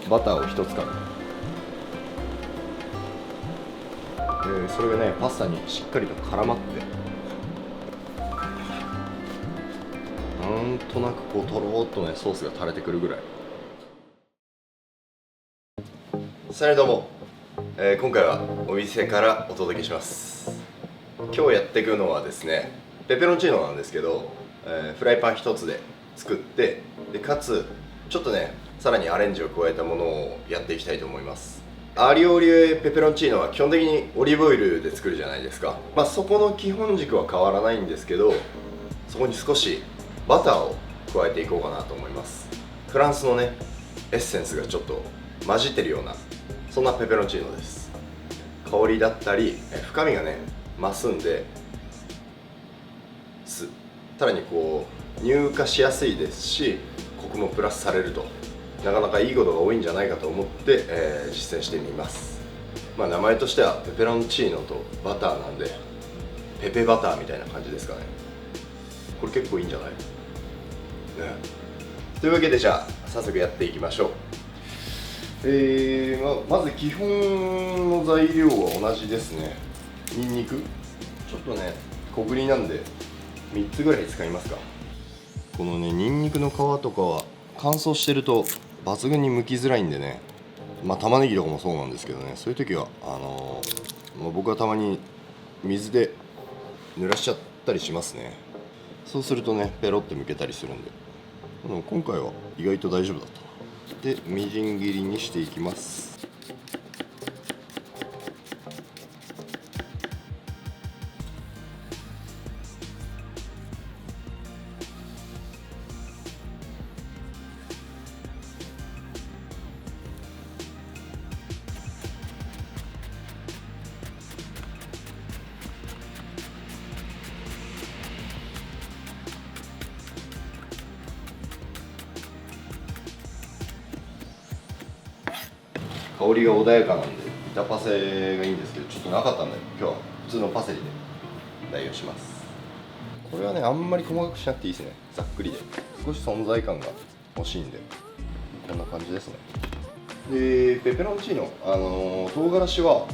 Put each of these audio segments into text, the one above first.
バターを1つかむ。それがねパスタにしっかりと絡まって、なんとなくこうとろーっとねソースが垂れてくるぐらい。さあどうも、今回はお店からお届けします。今日やっていくのはですねペペロンチーノなんですけど、フライパン1つで作って、でかつちょっとねさらにアレンジを加えたものをやっていきたいと思います。アリオオリエペペロンチーノは基本的にオリーブオイルで作るじゃないですか。そこの基本軸は変わらないんですけど、そこに少しバターを加えていこうかなと思います。フランスのねエッセンスがちょっと混じってるような、そんなペペロンチーノです。香りだったり深みがね増すんで、さらにこう乳化しやすいですし、コクもプラスされると、なかなかいいことが多いんじゃないかと思って、実践してみます。名前としてはペペロンチーノとバターなんで、ペペバターみたいな感じですかね。これ結構いいんじゃない、ね、というわけでじゃあ早速やっていきましょう。まず基本の材料は同じですね。ニンニクちょっとね小ぶりなんで3つぐらい使いますか。このねニンニクの皮とかは乾燥してると抜群に剥きづらいんでね、玉ねぎとかもそうなんですけどね、そういう時は僕はたまに水で濡らしちゃったりしますね。そうするとねペロって剥けたりするんで、今回は意外と大丈夫だと。でみじん切りにしていきます。香りが穏やかなんで板パセがいいんですけど、ちょっとなかったんで今日は普通のパセリで代用します。これはねあんまり細かくしなくていいですね。ざっくりで少し存在感が欲しいんでこんな感じですね。でペペロンチーノ、唐辛子は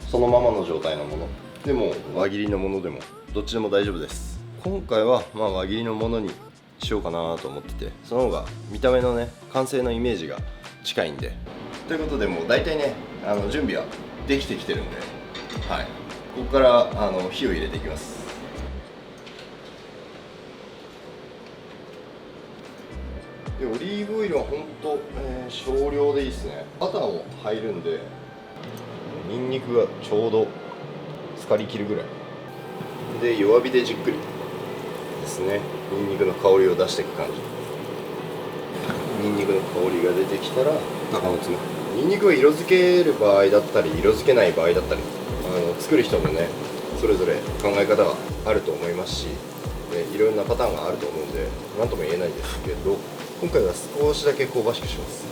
そのままの状態のものでも輪切りのものでもどっちでも大丈夫です。今回は輪切りのものにしようかなと思ってて、その方が見た目のね完成のイメージが近いんで。ということでもう大体ね準備はできてきてるんで、はい、ここから火を入れていきます。でオリーブオイルはほんと、少量でいいですね。バターも入るんでニンニクがちょうど浸かりきるぐらいで、弱火でじっくりですねニンニクの香りを出していく感じ。ニンニクの香りが出てきたら鷹の爪。ニンニクは色付ける場合だったり色付けない場合だったり、作る人もねそれぞれ考え方があると思いますし、いろんなパターンがあると思うんで何とも言えないんですけど、今回は少しだけ香ばしくします。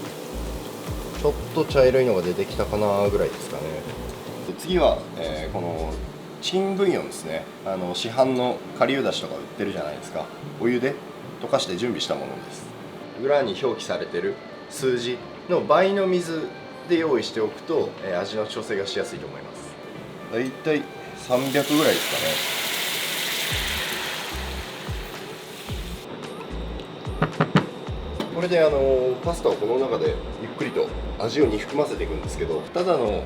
ちょっと茶色いのが出てきたかなぐらいですかね。で次は、このチキンブイヨンですね。市販の顆粒だしとか売ってるじゃないですか。お湯で溶かして準備したものです。裏に表記されてる数字の倍の水で用意しておくと、味の調整がしやすいと思います。だいたい300ぐらいですかね。これでパスタをこの中でゆっくりと味をに含ませていくんですけど、ただの、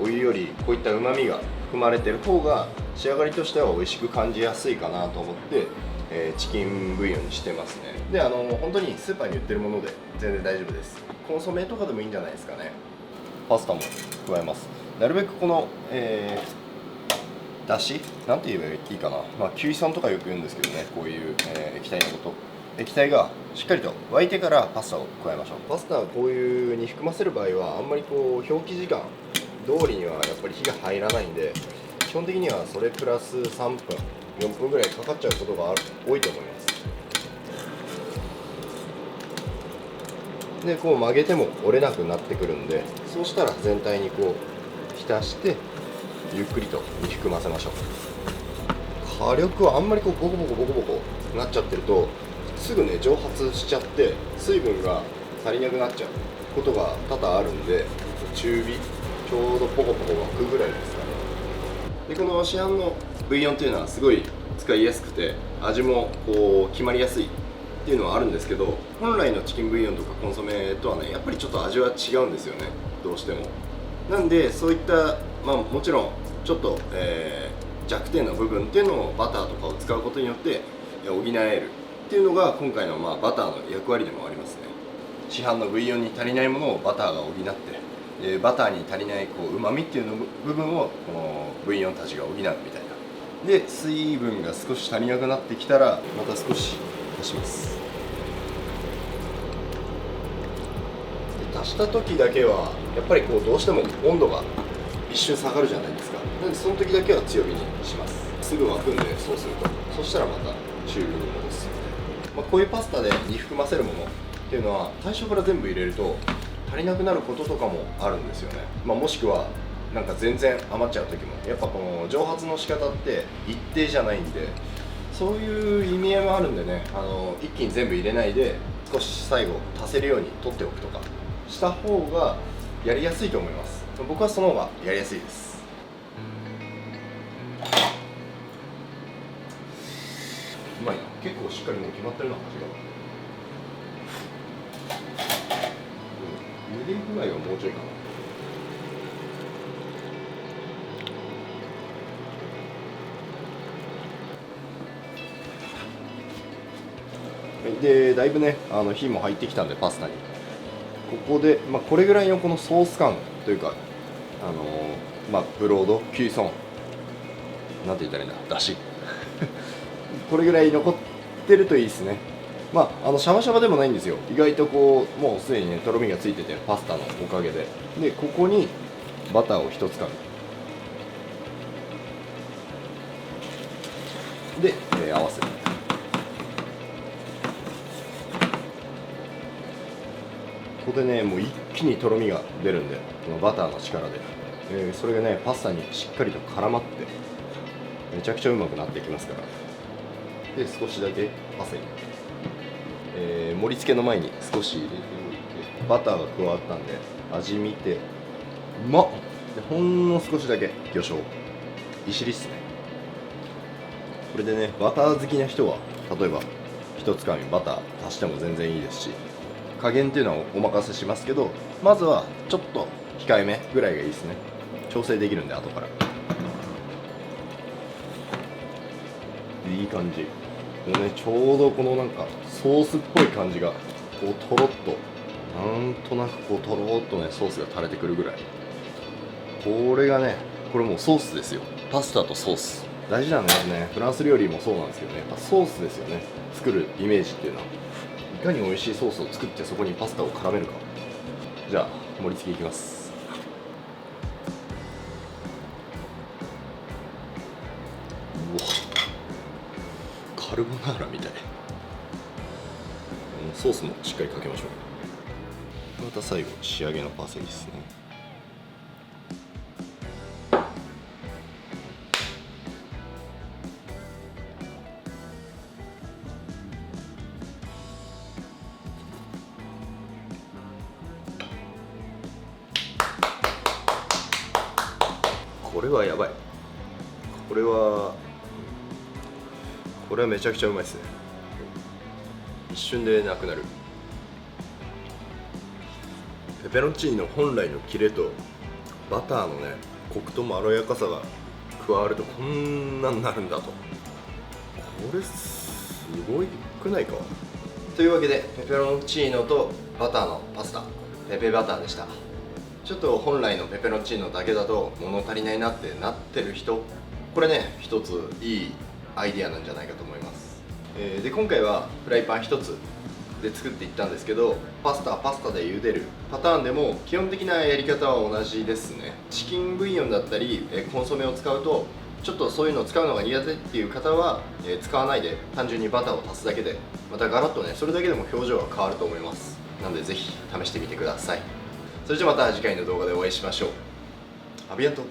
お湯よりこういったうまみが含まれてる方が仕上がりとしては美味しく感じやすいかなと思って、チキンブイヨンにしてますね。で本当にスーパーに売ってるもので全然大丈夫です。コンソメとかでもいいんじゃないですかね。パスタも加えます。なるべくこの、だしなんて言えばいいかな、キュイソンとかよく言うんですけどね、こういう、液体のこと、液体がしっかりと沸いてからパスタを加えましょう。パスタはこういうに含ませる場合はあんまりこう表記時間通りにはやっぱり火が入らないんで、基本的にはそれプラス3分4分ぐらいかかっちゃうことが多いと思います。でこう曲げても折れなくなってくるんで、そうしたら全体にこう浸してゆっくりと煮含ませましょう。火力はあんまりこうボコボコボコボコなっちゃってるとすぐね蒸発しちゃって水分が足りなくなっちゃう。ことが多々あるんで、中火ちょうどポコポコ沸くぐらいですかね。でこの市販のブイヨンっていうのはすごい使いやすくて味もこう決まりやすいっていうのはあるんですけど、本来のチキンブイヨンとかコンソメとはねやっぱりちょっと味は違うんですよね、どうしても。なんでそういった、もちろんちょっと、弱点の部分っていうのをバターとかを使うことによって補えるっていうのが今回のバターの役割でもありますね。市販のブイヨンに足りないものをバターが補って、バターに足りないうまみっていうの部分をこのブイヨンたちが補うみたいな。で水分が少し足りなくなってきたらまた少し足します。で足した時だけはやっぱりどうしても温度が一瞬下がるじゃないですか。なのでその時だけは強火にします。すぐ沸くんで、そうするとそしたらまた中火に戻す。こういうパスタで煮含ませるものっていうのは最初から全部入れると足りなくなることとかもあるんですよね。もしくはなんか全然余っちゃう時も、やっぱこの蒸発の仕方って一定じゃないんで、そういう意味合いもあるんでね、一気に全部入れないで少し最後足せるように取っておくとかした方がやりやすいと思います。僕はその方がやりやすいです。うまいな。結構しっかりもう決まってるな、味が。茹で具合はもうちょいかな。でだいぶね火も入ってきたんで、パスタにここで、これぐらいのこのソース感というかブロードキュイソンなんて言ったらいいんだ、だしこれぐらい残ってるといいですね。シャバシャバでもないんですよ。意外ともうすでにねとろみがついてて、パスタのおかげで。でここにバターを1つかみで、合わせる。ここでねもう一気にとろみが出るんで、このバターの力で、それがねパスタにしっかりと絡まってめちゃくちゃうまくなっていきますから。で少しだけパセリ、盛り付けの前に少し入れておいて、バターが加わったんで味見てうまっ。でほんの少しだけ魚醤、いしりっすね。これでねバター好きな人は例えば1つかみバター足しても全然いいですし、加減っていうのはお任せしますけど、まずはちょっと控えめぐらいがいいですね。調整できるんで後から。いい感じ。ちょうどこのなんかソースっぽい感じがとろっと、なんとなくとろっとねソースが垂れてくるぐらい。これがね、これもうソースですよ。パスタとソース大事なんですね。フランス料理もそうなんですけどね、やっぱソースですよね。作るイメージっていうのは、いかに美味しいソースを作ってそこにパスタを絡めるか。じゃあ盛り付けいきます。うわ、カルボナーラみたい。ソースもしっかりかけましょう。また最後仕上げのパセリですね。これはやばい。これはめちゃくちゃうまいですね。一瞬でなくなる。ペペロンチーノの本来のキレとバターのねコクとまろやかさが加わるとこんなになるんだと。これすごいくないか。というわけでペペロンチーノとバターのパスタ、ペペバターでした。ちょっと本来のペペロンチーノだけだと物足りないなってなってる人、これね一ついいアイディアなんじゃないかと思います。で今回はフライパン1つで作っていったんですけど、パスタで茹でるパターンでも基本的なやり方は同じですね。チキンブイヨンだったりコンソメを使うとちょっとそういうのを使うのが苦手っていう方は使わないで単純にバターを足すだけでまたガラッとねそれだけでも表情が変わると思います。なのでぜひ試してみてください。それじゃまた次回の動画でお会いしましょう。アビアント。